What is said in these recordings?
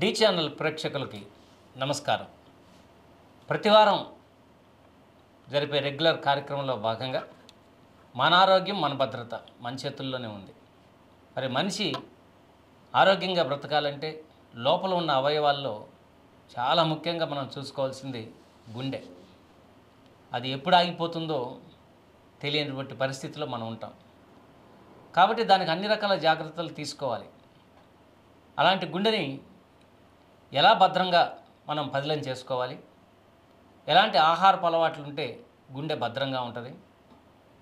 D channel ప్రేక్షకులకి నమస్కారం. ప్రతివారం జరిపే రెగ్యులర్ కార్యక్రమంలో భాగంగా మన ఆరోగ్యం మన భద్రత మన చేతుల్లోనే ఉంది. మరి మనిషి ఆరోగ్యంగా బ్రతకాలంటే లోపల ఉన్న అవయవాల్లో చాలా ముఖ్యంగా మనం చూసుకోవాల్సింది గుండె. అది ఎప్పుడు ఆగిపోతుందో తెలియనటువంటి పరిస్థితిలో మనం ఉంటాం. కాబట్టి దానికి అన్ని రకాల జాగ్రత్తలు తీసుకోవాలి. అలాంటి గుండెని ఎలా భద్రంగా మనం పదిలం చేసుకోవాలి, ఎలాంటి ఆహారపు అలవాట్లు ఉంటే గుండె భద్రంగా ఉంటుంది,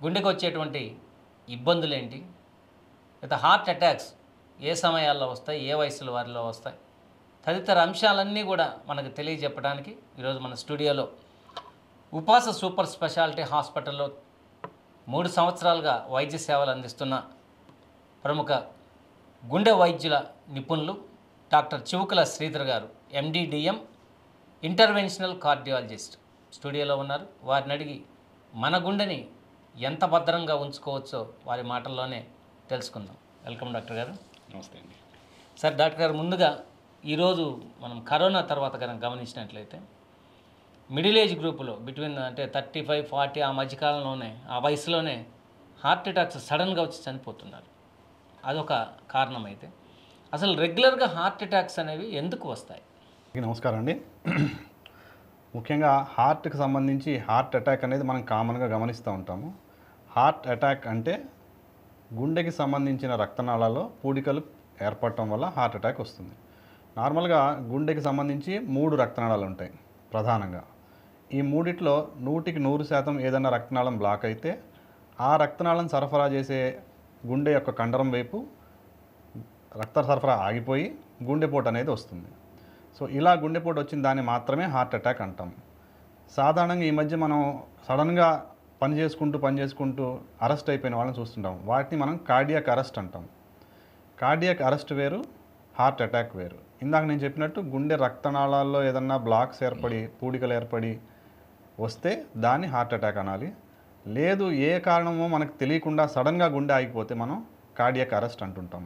గుండెకు వచ్చేటువంటి ఇబ్బందులు ఏంటి, లేదా హార్ట్ అటాక్స్ ఏ సమయాల్లో వస్తాయి, ఏ వయసుల వారిలో వస్తాయి, తదితర అంశాలన్నీ కూడా మనకు తెలియజెప్పడానికి ఈరోజు మన స్టూడియోలో ఉపాస సూపర్ స్పెషాలిటీ హాస్పిటల్లో 3 సంవత్సరాలుగా వైద్య సేవలు అందిస్తున్న ప్రముఖ గుండె వైద్యుల నిపుణులు డాక్టర్ చివుకుల శ్రీధర్ గారు, ఎండిడిఎం, ఇంటర్వెన్షనల్ కార్డియాలజిస్ట్ స్టూడియోలో ఉన్నారు. వారిని అడిగి మన గుండెని ఎంత భద్రంగా ఉంచుకోవచ్చో వారి మాటల్లోనే తెలుసుకుందాం. వెల్కమ్ డాక్టర్ గారు. నమస్తే అండి. సార్, డాక్టర్ గారు, ముందుగా ఈరోజు మనం కరోనా తర్వాత కనుక గమనించినట్లయితే మిడిల్ ఏజ్ గ్రూపులో బిట్వీన్ 35, 40 ఆ మధ్యకాలంలోనే ఆ వయసులోనే హార్ట్ అటాక్స్ సడన్గా వచ్చి చనిపోతున్నారు. అదొక కారణం. అయితే అసలు రెగ్యులర్గా హార్ట్ అటాక్స్ అనేవి ఎందుకు వస్తాయి? నమస్కారం అండి. ముఖ్యంగా హార్ట్కి సంబంధించి హార్ట్ అటాక్ అనేది మనం కామన్గా గమనిస్తూ ఉంటాము. హార్ట్ అటాక్ అంటే గుండెకి సంబంధించిన రక్తనాళాల్లో పూడికలు ఏర్పడటం వల్ల హార్ట్ అటాక్ వస్తుంది. నార్మల్గా గుండెకి సంబంధించి 3 రక్తనాళాలు ఉంటాయి ప్రధానంగా. ఈ మూడిట్లో 100% ఏదైనా రక్తనాళం బ్లాక్ అయితే ఆ రక్తనాళం సరఫరా చేసే గుండె యొక్క కండరం వైపు రక్త సరఫరా ఆగిపోయి గుండెపోటు అనేది వస్తుంది. సో ఇలా గుండెపోటు వచ్చిన దాన్ని మాత్రమే హార్ట్ అటాక్ అంటాం. సాధారణంగా ఈ మధ్య మనం సడన్గా పని చేసుకుంటూ అరెస్ట్ అయిపోయిన వాళ్ళని చూస్తుంటాం. వాటిని మనం కార్డియాక్ అరెస్ట్ అంటాం. కార్డియాక్ అరెస్ట్ వేరు, హార్ట్ అటాక్ వేరు. ఇందాక నేను చెప్పినట్టు గుండె రక్తనాళాల్లో ఏదన్నా బ్లాక్స్ ఏర్పడి పూడికలు ఏర్పడి వస్తే దాన్ని హార్ట్ అటాక్ అనాలి. లేదు ఏ కారణమో మనకు తెలియకుండా సడన్గా గుండె ఆగిపోతే మనం కార్డియాక్ అరెస్ట్ అంటుంటాం.